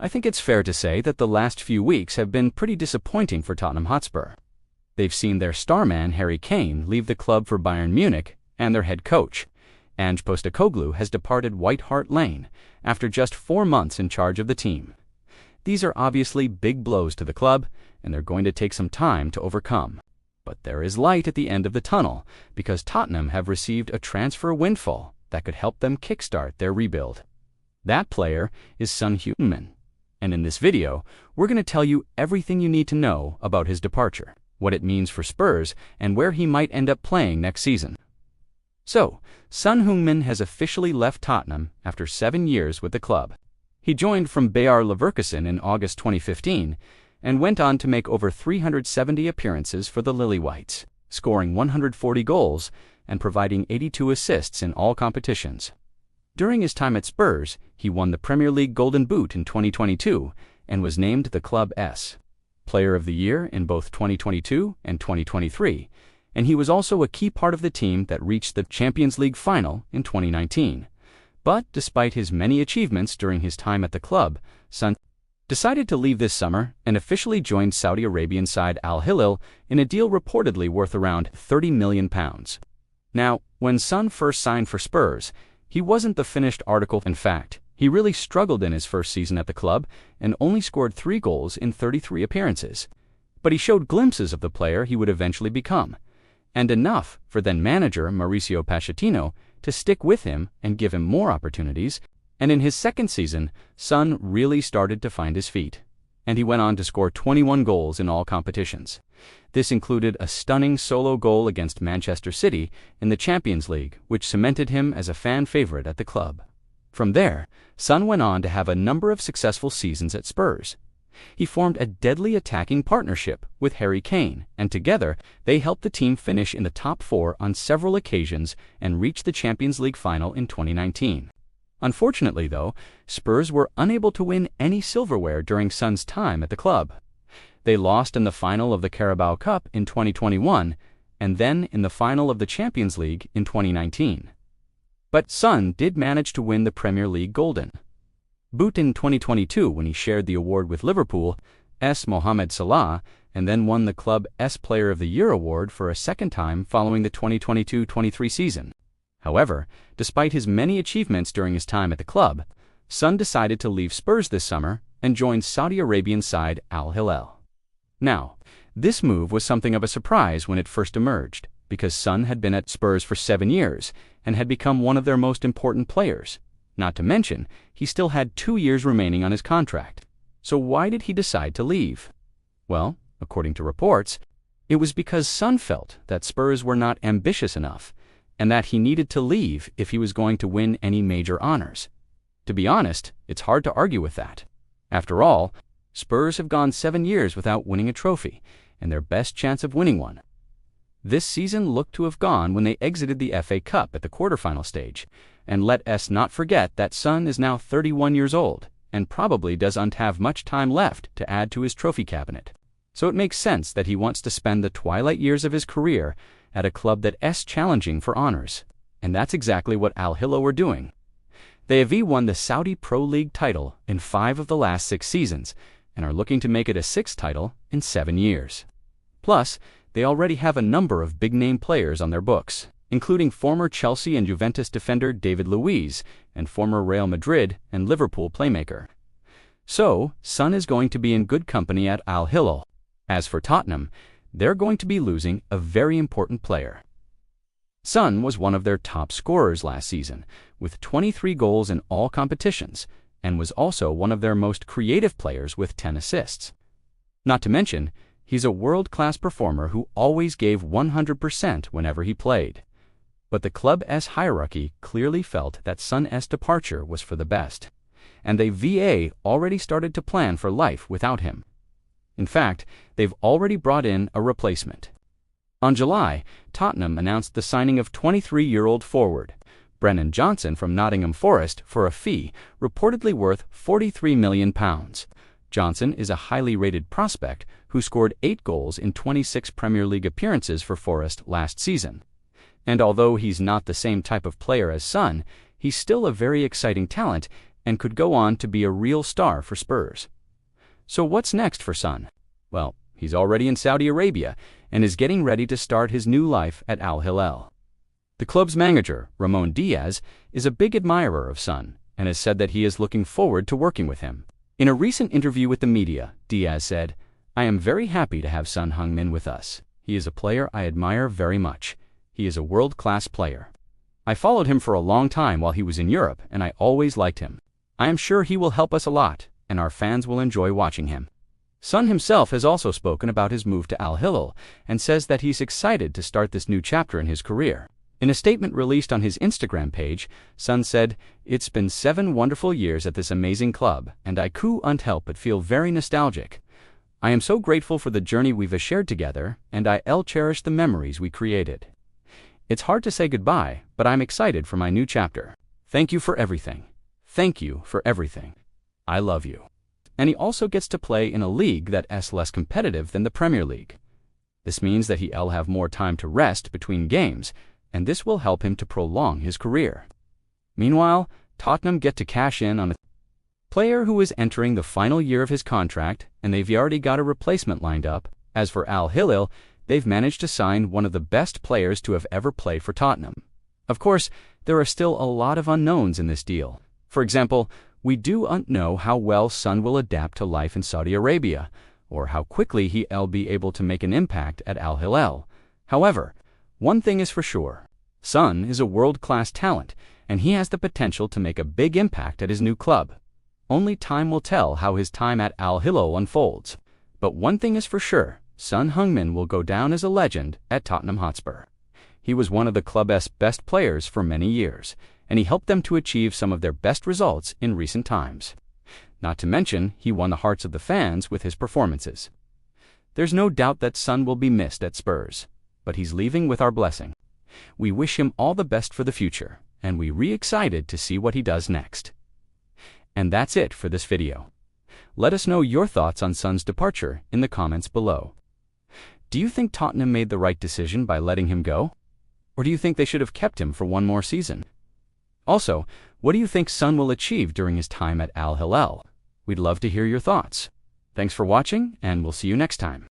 I think it's fair to say that the last few weeks have been pretty disappointing for Tottenham Hotspur. They've seen their star man Harry Kane leave the club for Bayern Munich, and their head coach, Ange Postecoglou, has departed White Hart Lane after just 4 months in charge of the team. These are obviously big blows to the club, and they're going to take some time to overcome. But there is light at the end of the tunnel, because Tottenham have received a transfer windfall that could help them kickstart their rebuild. That player is Son Heung-min. And in this video, we're going to tell you everything you need to know about his departure, what it means for Spurs, and where he might end up playing next season. So, Son Heung-min has officially left Tottenham after 7 years with the club. He joined from Bayer Leverkusen in August 2015 and went on to make over 370 appearances for the Lily Whites, scoring 140 goals and providing 82 assists in all competitions. During his time at Spurs, he won the Premier League Golden Boot in 2022 and was named the club's Player of the Year in both 2022 and 2023, and he was also a key part of the team that reached the Champions League final in 2019. But despite his many achievements during his time at the club, Son decided to leave this summer and officially joined Saudi Arabian side Al Hilal in a deal reportedly worth around £30 million. Now, when Son first signed for Spurs, he wasn't the finished article. In fact, he really struggled in his first season at the club and only scored 3 goals in 33 appearances. But he showed glimpses of the player he would eventually become, and enough for then-manager Mauricio Pochettino to stick with him and give him more opportunities. And in his second season, Son really started to find his feet, and he went on to score 21 goals in all competitions. This included a stunning solo goal against Manchester City in the Champions League, which cemented him as a fan favorite at the club. From there, Son went on to have a number of successful seasons at Spurs. He formed a deadly attacking partnership with Harry Kane, and together they helped the team finish in the top 4 on several occasions and reach the Champions League final in 2019. Unfortunately, though, Spurs were unable to win any silverware during Son's time at the club. They lost in the final of the Carabao Cup in 2021, and then in the final of the Champions League in 2019. But Son did manage to win the Premier League Golden Boot in 2022 when he shared the award with Liverpool's Mohamed Salah, and then won the club's Player of the Year award for a second time following the 2022-23 season. However, despite his many achievements during his time at the club, Son decided to leave Spurs this summer and join Saudi Arabian side Al Hilal. Now, this move was something of a surprise when it first emerged, because Son had been at Spurs for 7 years and had become one of their most important players. Not to mention, he still had 2 years remaining on his contract. So why did he decide to leave? Well, according to reports, it was because Son felt that Spurs were not ambitious enough, and that he needed to leave if he was going to win any major honors. To be honest, it's hard to argue with that. After all, Spurs have gone 7 years without winning a trophy, and their best chance of winning one this season looked to have gone when they exited the FA Cup at the quarterfinal stage. And let us not forget that Son is now 31 years old, and probably doesn't have much time left to add to his trophy cabinet. So it makes sense that he wants to spend the twilight years of his career at a club that's challenging for honors. And that's exactly what Al Hilal were doing. They have won the Saudi Pro League title in 5 of the last 6 seasons, and are looking to make it a 6th title in 7 years. Plus, they already have a number of big-name players on their books, including former Chelsea and Juventus defender David Luiz and former Real Madrid and Liverpool playmaker. So, Son is going to be in good company at Al Hilal. As for Tottenham, they're going to be losing a very important player. Son was one of their top scorers last season, with 23 goals in all competitions, and was also one of their most creative players with 10 assists. Not to mention, he's a world-class performer who always gave 100% whenever he played. But the club's hierarchy clearly felt that Son's departure was for the best, and they've already started to plan for life without him. In fact, they've already brought in a replacement. On July, Tottenham announced the signing of 23-year-old forward Brennan Johnson from Nottingham Forest for a fee reportedly worth £43 million. Johnson is a highly rated prospect who scored 8 goals in 26 Premier League appearances for Forest last season. And although he's not the same type of player as Son, he's still a very exciting talent and could go on to be a real star for Spurs. So what's next for Son? Well, he's already in Saudi Arabia and is getting ready to start his new life at Al Hilal. The club's manager, Ramon Diaz, is a big admirer of Son and has said that he is looking forward to working with him. In a recent interview with the media, Diaz said, "I am very happy to have Son Heung-min with us. He is a player I admire very much. He is a world-class player. I followed him for a long time while he was in Europe, and I always liked him. I am sure he will help us a lot, and our fans will enjoy watching him." Son himself has also spoken about his move to Al Hilal and says that he's excited to start this new chapter in his career. In a statement released on his Instagram page, Son said, "It's been 7 wonderful years at this amazing club, and I can't help but feel very nostalgic. I am so grateful for the journey we've shared together, and I'll cherish the memories we created. It's hard to say goodbye, but I'm excited for my new chapter. Thank you for everything. Thank you for everything. I love you." And he also gets to play in a league that is less competitive than the Premier League. This means that he'll have more time to rest between games, and this will help him to prolong his career. Meanwhile, Tottenham get to cash in on a player who is entering the final year of his contract, and they've already got a replacement lined up. As for Al Hilal, they've managed to sign one of the best players to have ever played for Tottenham. Of course, there are still a lot of unknowns in this deal. For example, we don't know how well Son will adapt to life in Saudi Arabia, or how quickly he'll be able to make an impact at Al Hilal. However, one thing is for sure. Son is a world-class talent, and he has the potential to make a big impact at his new club. Only time will tell how his time at Al Hilal unfolds. But one thing is for sure, Son Heung-min will go down as a legend at Tottenham Hotspur. He was one of the club's best players for many years, and he helped them to achieve some of their best results in recent times. Not to mention, he won the hearts of the fans with his performances. There's no doubt that Son will be missed at Spurs, but he's leaving with our blessing. We wish him all the best for the future, and we're excited to see what he does next. And that's it for this video. Let us know your thoughts on Son's departure in the comments below. Do you think Tottenham made the right decision by letting him go? Or do you think they should have kept him for one more season? Also, what do you think Son will achieve during his time at Al Hilal? We'd love to hear your thoughts. Thanks for watching, and we'll see you next time.